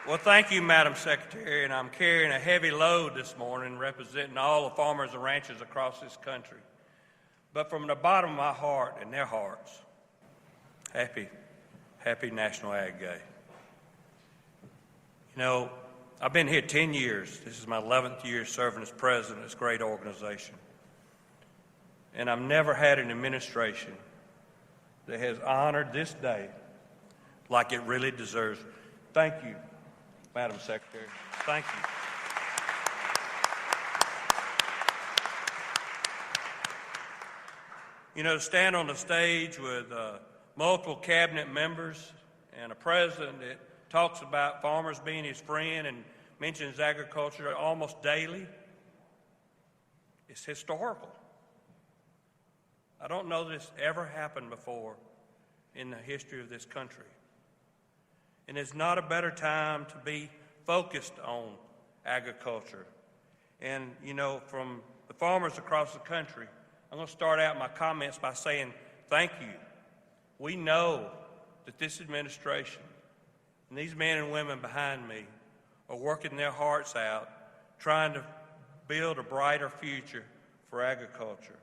Well, thank you, Madam Secretary, and I'm carrying a heavy load this morning representing all the farmers and ranchers across this country. But from the bottom of my heart and their hearts, happy National Ag Day. You know, I've been here 10 years. This is my 11th year serving as president of this great organization. And I've never had an administration that has honored this day like it really deserves. Thank you, Madam Secretary. Thank you. You know, to stand on the stage with multiple cabinet members and a president that talks about farmers being his friend and mentions agriculture almost daily, it's historical. I don't know this ever happened before in the history of this country. And it's not a better time to be focused on agriculture. And, you know, from the farmers across the country, I'm going to start out my comments by saying thank you. We know that this administration and these men and women behind me are working their hearts out, trying to build a brighter future for agriculture.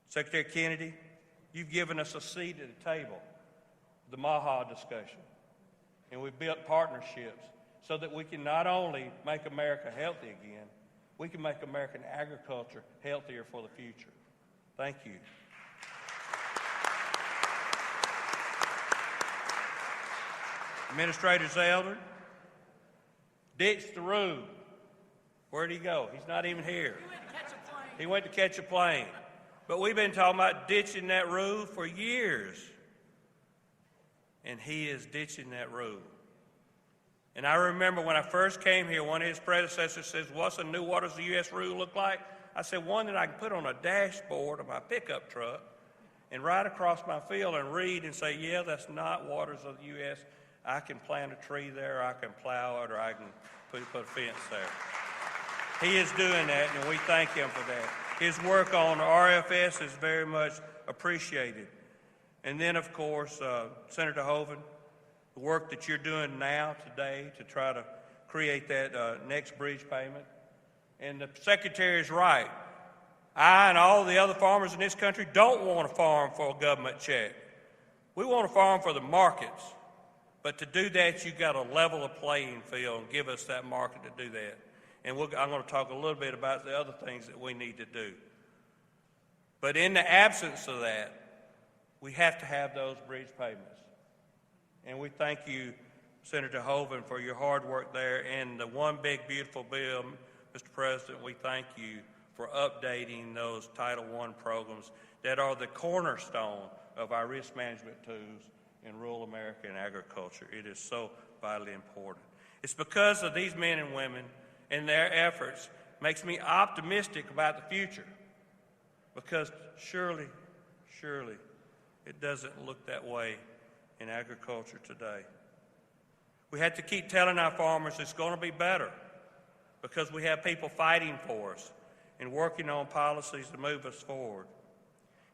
Secretary Kennedy, you've given us a seat at the table, the MAHA discussion, and we've built partnerships so that we can not only make America healthy again, we can make American agriculture healthier for the future. Thank you. Administrator Zeldin ditched the rule. Where'd he go? He's not even here. He went to catch a plane. But we've been talking about ditching that rule for years. And he is ditching that rule. And I remember when I first came here, one of his predecessors says, what's a new Waters of the U.S. rule look like? I said, one that I can put on a dashboard of my pickup truck and ride across my field and read and say, yeah, that's not Waters of the U.S. I can plant a tree there, I can plow it, or I can put a fence there. He is doing that, and we thank him for that. His work on RFS is very much appreciated. And then, of course, Senator Hoeven, the work that you're doing now, today, to try to create that next bridge payment. And the Secretary is right. I and all the other farmers in this country don't want to farm for a government check. We want to farm for the markets. But to do that, you've got to level the playing field and give us that market to do that. And I'm going to talk a little bit about the other things that we need to do. But in the absence of that, we have to have those bridge payments. And we thank you, Senator Hoeven, for your hard work there. And the One Big Beautiful Bill, Mr. President, we thank you for updating those Title I programs that are the cornerstone of our risk management tools in rural America and agriculture. It is so vitally important. It's because of these men and women and their efforts makes me optimistic about the future, because surely it doesn't look that way in agriculture today. We have to keep telling our farmers it's going to be better, because we have people fighting for us and working on policies to move us forward.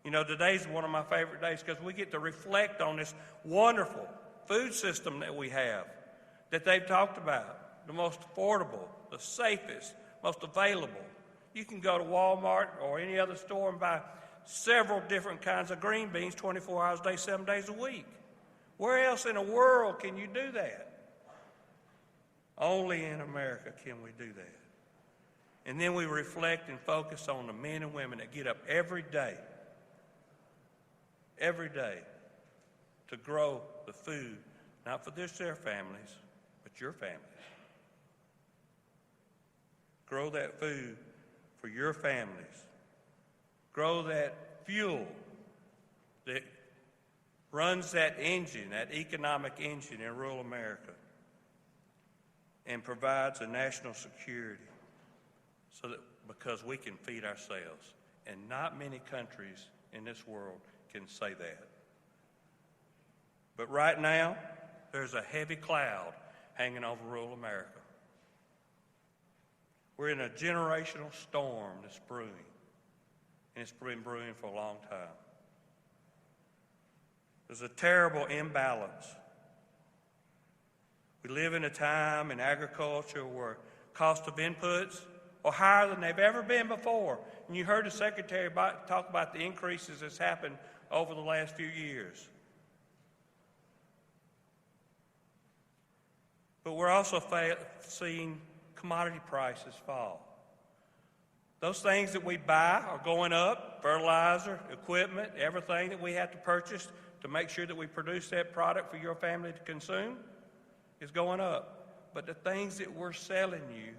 You know, today's one of my favorite days because we get to reflect on this wonderful food system that we have, that they've talked about, the most affordable, the safest, most available. You can go to Walmart or any other store and buy several different kinds of green beans 24 hours a day, 7 days a week. Where else in the world can you do that? Only in America can we do that. And then we reflect and focus on the men and women that get up every day to grow the food, not for their families, but your families. Grow that food for your families. Grow that fuel that runs that engine, that economic engine in rural America, and provides a national security so that because we can feed ourselves. And not many countries in this world can say that. But right now, there's a heavy cloud hanging over rural America. We're in a generational storm that's brewing, and it's been brewing for a long time. There's a terrible imbalance We live in a time in agriculture where cost of inputs are higher than they've ever been before. And you heard the Secretary talk about the increases that's happened over the last few years. But we're also seeing commodity prices fall. Those things that we buy are going up, fertilizer, equipment, everything that we have to purchase to make sure that we produce that product for your family to consume is going up. But the things that we're selling you,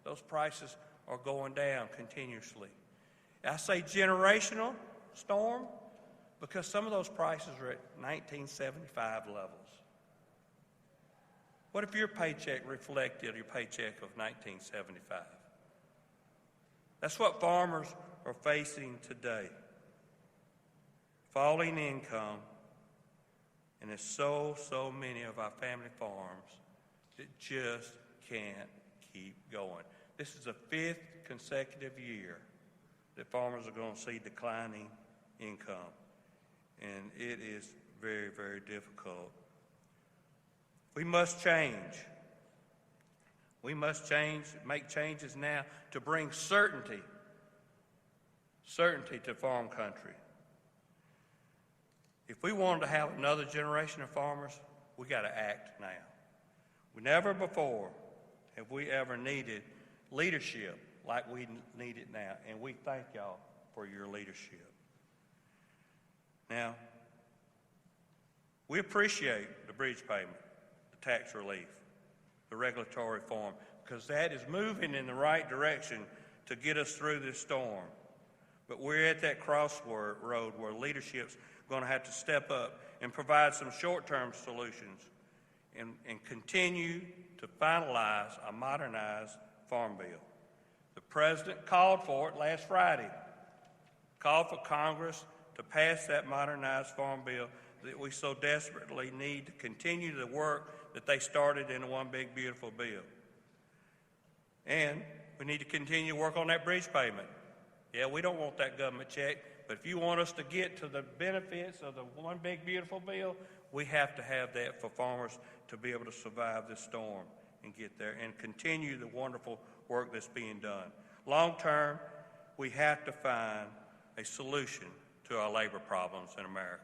those prices are going down continuously. I say generational storm because some of those prices are at 1975 levels. What if your paycheck reflected your paycheck of 1975? That's what farmers are facing today. Falling income, and there's so many of our family farms that just can't keep going. This is the 5th consecutive year that farmers are going to see declining income, and it is very, very difficult. We must change. We must make changes now to bring certainty to farm country. If we wanted to have another generation of farmers, we got to act now. Never before have we ever needed leadership like we need it now, and we thank y'all for your leadership. Now, we appreciate the bridge payment, the tax relief, the regulatory reform, because that is moving in the right direction to get us through this storm. But we're at that crossroad where leadership's going to have to step up and provide some short-term solutions and continue to finalize a modernized farm bill. The President called for it last Friday, called for Congress to pass that modernized farm bill that we so desperately need to continue the work that they started in the One Big Beautiful Bill. And we need to continue to work on that bridge payment. Yeah, we don't want that government check, but if you want us to get to the benefits of the One Big Beautiful Bill, we have to have that for farmers to be able to survive this storm and get there and continue the wonderful work that's being done. Long term, we have to find a solution to our labor problems in America.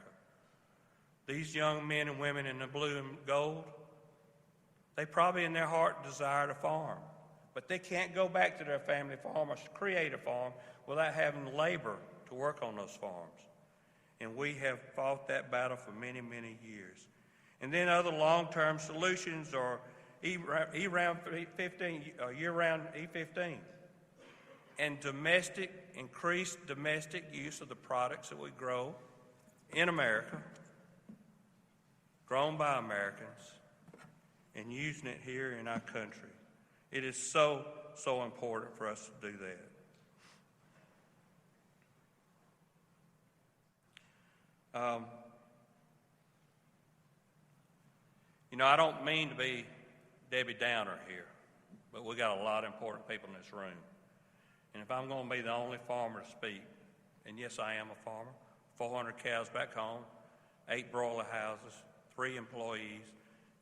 These young men and women in the blue and gold, they probably in their heart desire to farm, but they can't go back to their family farm or create a farm without having labor to work on those farms. And we have fought that battle for many, many years. And then other long-term solutions are year-round E15 and increased domestic use of the products that we grow in America, grown by Americans, and using it here in our country. It is so important for us to do that. I don't mean to be Debbie Downer here, but we got a lot of important people in this room. And if I'm going to be the only farmer to speak, and yes, I am a farmer, 400 cows back home, 8 broiler houses, 3 employees,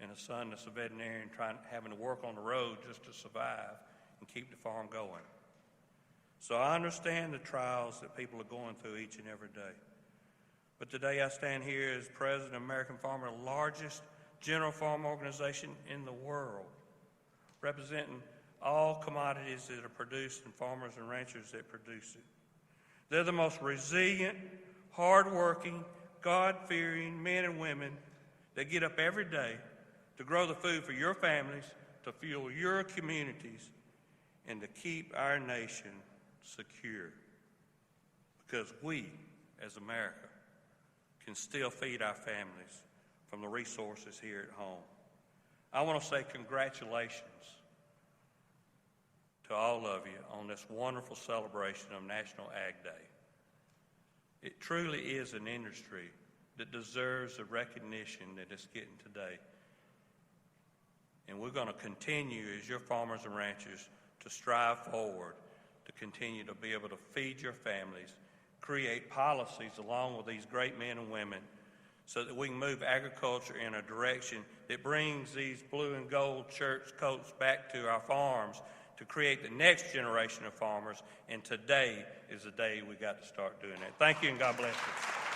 and a son that's a veterinarian having to work on the road just to survive and keep the farm going. So I understand the trials that people are going through each and every day. But today I stand here as president of American Farmer, the largest general farm organization in the world, representing all commodities that are produced and farmers and ranchers that produce it. They're the most resilient, hard-working, God-fearing men and women that get up every day to grow the food for your families, to fuel your communities, and to keep our nation secure. Because we, as America, can still feed our families from the resources here at home. I want to say congratulations to all of you on this wonderful celebration of National Ag Day. It truly is an industry that deserves the recognition that it's getting today. And we're going to continue as your farmers and ranchers to strive forward to continue to be able to feed your families, create policies along with these great men and women so that we can move agriculture in a direction that brings these blue and gold church coats back to our farms to create the next generation of farmers. And today is the day we got to start doing that. Thank you, and God bless you.